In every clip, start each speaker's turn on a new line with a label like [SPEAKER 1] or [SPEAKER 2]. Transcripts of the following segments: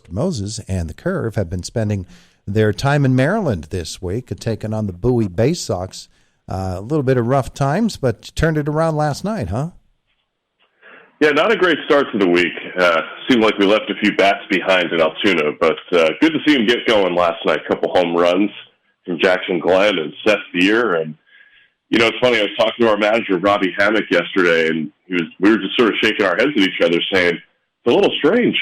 [SPEAKER 1] Mr. Moses and the Curve have been spending their time in Maryland this week, taking on the Bowie Bay Sox. A little bit of rough times, but turned it around last night, huh?
[SPEAKER 2] Yeah, not a great start to the week. Seemed like we left a few bats behind in Altoona, but good to see him get going last night. A couple home runs from Jackson Glenn and Seth Beer. And, you know, it's funny, I was talking to our manager, Robbie Hammock, yesterday, and we were just sort of shaking our heads at each other saying, it's a little strange.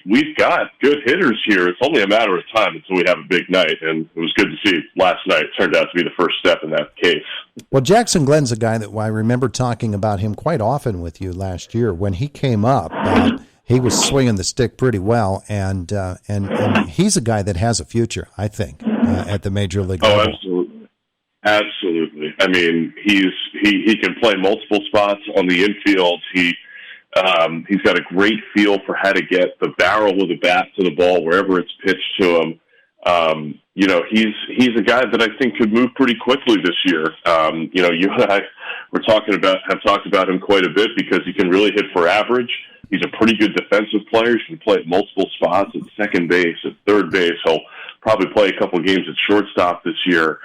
[SPEAKER 2] We've got good hitters here. It's only a matter of time until we have a big night, and it was good to see last night. It turned out to be the first step in that case.
[SPEAKER 1] Well, Jackson Glenn's a guy that I remember talking about him quite often with you last year. When he came up, he was swinging the stick pretty well, and he's a guy that has a future, I think, at the major league level.
[SPEAKER 2] Oh, absolutely. I mean, he can play multiple spots on the infield. He's got a great feel for how to get the barrel of the bat to the ball wherever it's pitched to him. You know, he's a guy that I think could move pretty quickly this year. You know, you and I have talked about him quite a bit because he can really hit for average. He's a pretty good defensive player. He can play at multiple spots at second base, at third base. He'll probably play a couple games at shortstop this year.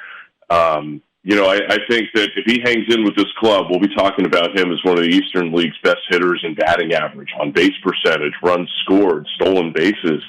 [SPEAKER 2] You know, I think that if he hangs in with this club, we'll be talking about him as one of the Eastern League's best hitters in batting average, on base percentage, runs scored, stolen bases.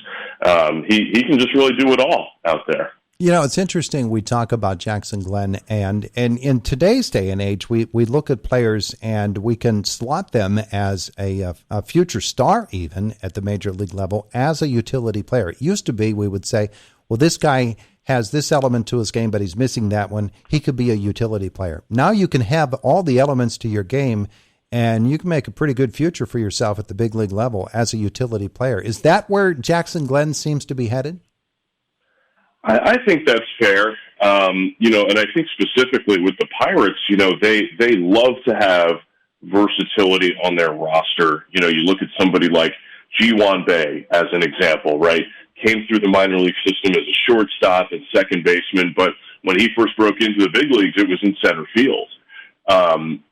[SPEAKER 2] He can just really do it all out there.
[SPEAKER 1] You know, it's interesting we talk about Jackson Glenn, and in today's day and age, we look at players and we can slot them as a future star even at the major league level as a utility player. It used to be we would say, well, this guy has this element to his game, but he's missing that one. He could be a utility player. Now you can have all the elements to your game, and you can make a pretty good future for yourself at the big league level as a utility player. Is that where Jackson Glenn seems to be headed?
[SPEAKER 2] I think that's fair. You know, and I think specifically with the Pirates, you know, they love to have versatility on their roster. You know, you look at somebody like Ji-Hwan Bae as an example, right? Came through the minor league system as a shortstop and second baseman, but when he first broke into the big leagues, it was in center field.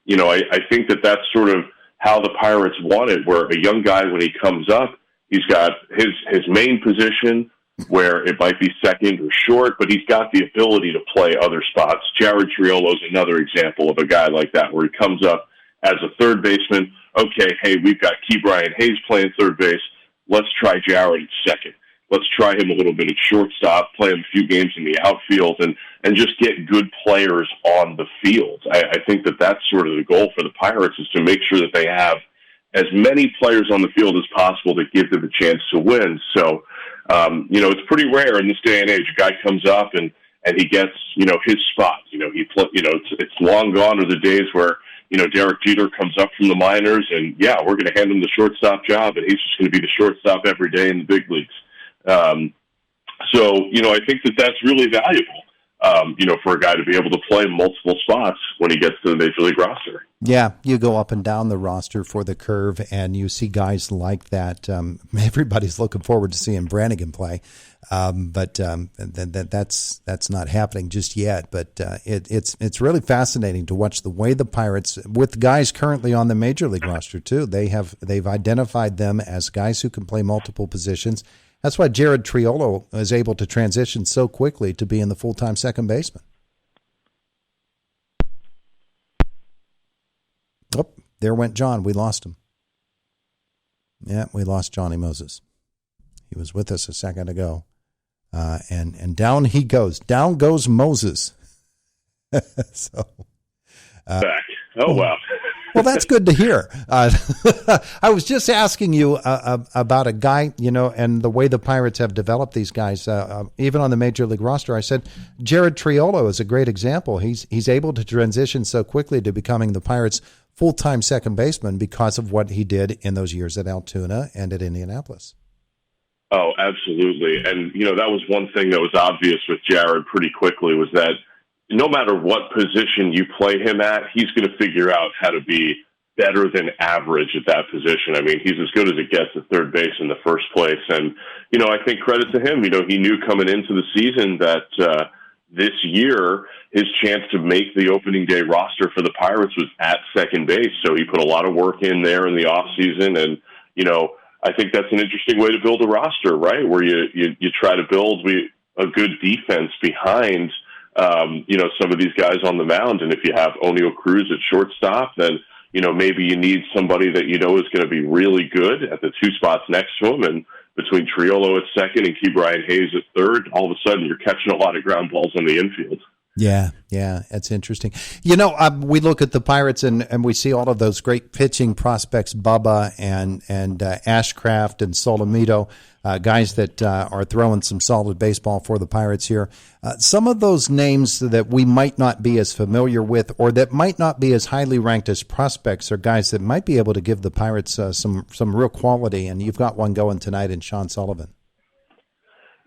[SPEAKER 2] You know, I think that that's sort of how the Pirates want it, where a young guy, when he comes up, he's got his main position where it might be second or short, but he's got the ability to play other spots. Jared Triolo is another example of a guy like that, where he comes up as a third baseman. Okay, hey, we've got Key Brian Hayes playing third base. Let's try Jared at second. Let's try him a little bit at shortstop, play him a few games in the outfield, and just get good players on the field. I think that that's sort of the goal for the Pirates, is to make sure that they have as many players on the field as possible to give them a chance to win. So, you know, it's pretty rare in this day and age. A guy comes up and he gets, you know, his spot. You know, it's long gone are the days where, you know, Derek Jeter comes up from the minors and, yeah, we're going to hand him the shortstop job, and he's just going to be the shortstop every day in the big leagues. So, you know, I think that that's really valuable, you know, for a guy to be able to play multiple spots when he gets to the major league roster.
[SPEAKER 1] Yeah, you go up and down the roster for the Curve, and you see guys like that. Everybody's looking forward to seeing Brannigan play, but that's not happening just yet. But it's really fascinating to watch the way the Pirates, with guys currently on the major league roster too, they've identified them as guys who can play multiple positions. That's why Jared Triolo is able to transition so quickly to being the full-time second baseman. Oh, there went John. We lost him. Yeah, we lost Johnny Moses. He was with us a second ago. And down he goes. Down goes Moses. So,
[SPEAKER 2] back. Oh, wow.
[SPEAKER 1] Well, that's good to hear. I was just asking you about a guy, you know, and the way the Pirates have developed these guys, even on the major league roster. I said Jared Triolo is a great example. He's able to transition so quickly to becoming the Pirates' full-time second baseman because of what he did in those years at Altoona and at Indianapolis.
[SPEAKER 2] Oh, absolutely. And, you know, that was one thing that was obvious with Jared pretty quickly, was that no matter what position you play him at, he's going to figure out how to be better than average at that position. I mean, he's as good as it gets at third base in the first place. And, you know, I think credit to him. You know, he knew coming into the season that this year his chance to make the opening day roster for the Pirates was at second base. So he put a lot of work in there in the offseason. And, you know, I think that's an interesting way to build a roster, right? Where you try to build a good defense behind, some of these guys on the mound. And if you have O'Neal Cruz at shortstop, then, maybe you need somebody that is going to be really good at the two spots next to him. And between Triolo at second and Key Brian Hayes at third, all of a sudden you're catching a lot of ground balls in the infield.
[SPEAKER 1] Yeah, that's interesting. We look at the Pirates and we see all of those great pitching prospects, Bubba and Ashcraft and Solomito, guys that are throwing some solid baseball for the Pirates here. Some of those names that we might not be as familiar with or that might not be as highly ranked as prospects are guys that might be able to give the Pirates some real quality, and you've got one going tonight in Sean Sullivan.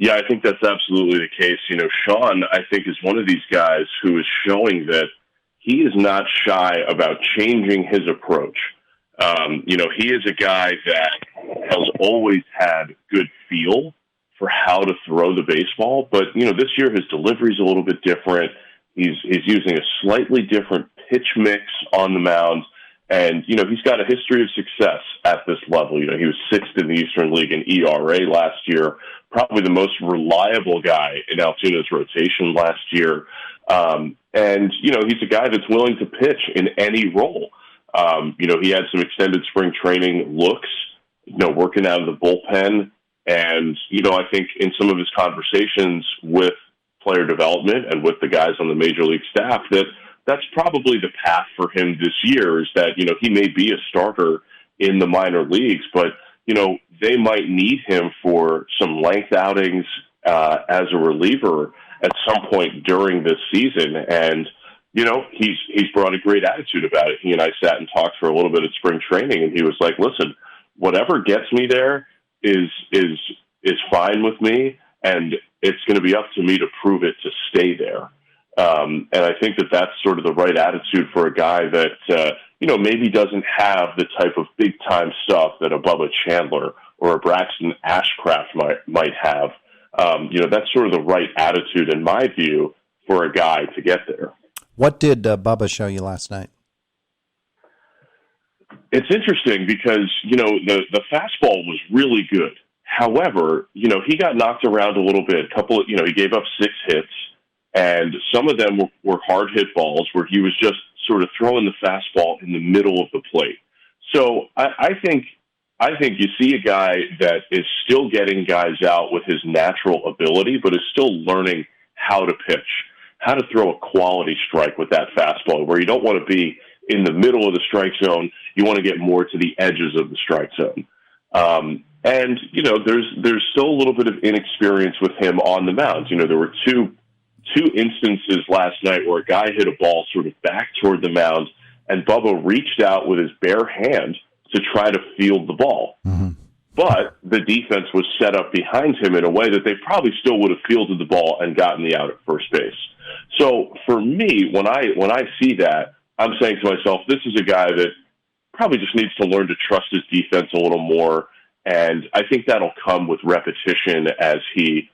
[SPEAKER 2] Yeah, I think that's absolutely the case. Sean, I think, is one of these guys who is showing that he is not shy about changing his approach. He is a guy that has always had good feel for how to throw the baseball. But, this year his delivery is a little bit different. He's using a slightly different pitch mix on the mound. And, he's got a history of success at this level. He was sixth in the Eastern League in ERA last year, probably the most reliable guy in Altoona's rotation last year. He's a guy that's willing to pitch in any role. He had some extended spring training looks, working out of the bullpen. And, I think in some of his conversations with player development and with the guys on the major league staff, that's probably the path for him this year, is that, he may be a starter in the minor leagues, but, they might need him for some length outings as a reliever at some point during this season. And, he's brought a great attitude about it. He and I sat and talked for a little bit at spring training, and he was like, listen, whatever gets me there is fine with me, and it's going to be up to me to prove it to stay there. And I think that's sort of the right attitude for a guy that, maybe doesn't have the type of big-time stuff that a Bubba Chandler or a Braxton Ashcraft might have. That's sort of the right attitude, in my view, for a guy to get there.
[SPEAKER 1] What did Bubba show you last night?
[SPEAKER 2] It's interesting because, the fastball was really good. However, he got knocked around a little bit. He gave up 6 hits. And some of them were hard hit balls where he was just sort of throwing the fastball in the middle of the plate. So I think you see a guy that is still getting guys out with his natural ability, but is still learning how to pitch, how to throw a quality strike with that fastball, where you don't want to be in the middle of the strike zone. You want to get more to the edges of the strike zone. There's still a little bit of inexperience with him on the mound. There were two instances last night where a guy hit a ball sort of back toward the mound, and Bubba reached out with his bare hand to try to field the ball. Mm-hmm. But the defense was set up behind him in a way that they probably still would have fielded the ball and gotten the out at first base. So for me, when I see that, I'm saying to myself, this is a guy that probably just needs to learn to trust his defense a little more. And I think that'll come with repetition as he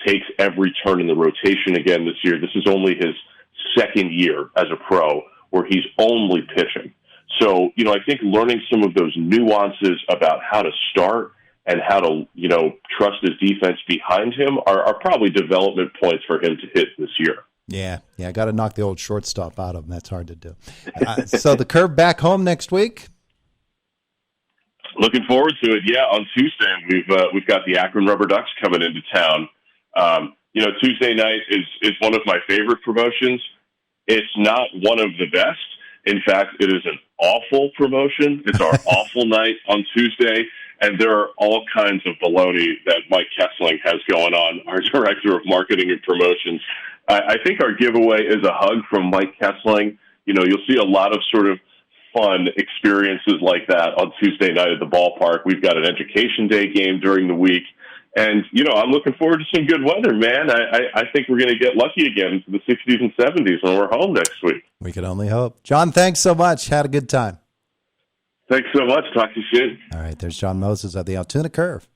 [SPEAKER 2] takes every turn in the rotation again this year. This is only his second year as a pro where he's only pitching. So, I think learning some of those nuances about how to start and how to, trust his defense behind him are probably development points for him to hit this year.
[SPEAKER 1] Yeah, got to knock the old shortstop out of him. That's hard to do. So the Curve back home next week?
[SPEAKER 2] Looking forward to it. Yeah, on Tuesday we've got the Akron Rubber Ducks coming into town. Tuesday night is one of my favorite promotions. It's not one of the best. In fact, it is an awful promotion. It's our awful night on Tuesday, and there are all kinds of baloney that Mike Kessling has going on, our director of marketing and promotions. I think our giveaway is a hug from Mike Kessling. You'll see a lot of sort of fun experiences like that on Tuesday night at the ballpark. We've got an Education Day game during the week. And, I'm looking forward to some good weather, man. I think we're going to get lucky again to the 60s and 70s when we're home next week.
[SPEAKER 1] We can only hope. Jon, thanks so much. Had a good time.
[SPEAKER 2] Thanks so much. Talk to you soon.
[SPEAKER 1] All right, there's Jon Mozes of the Altoona Curve.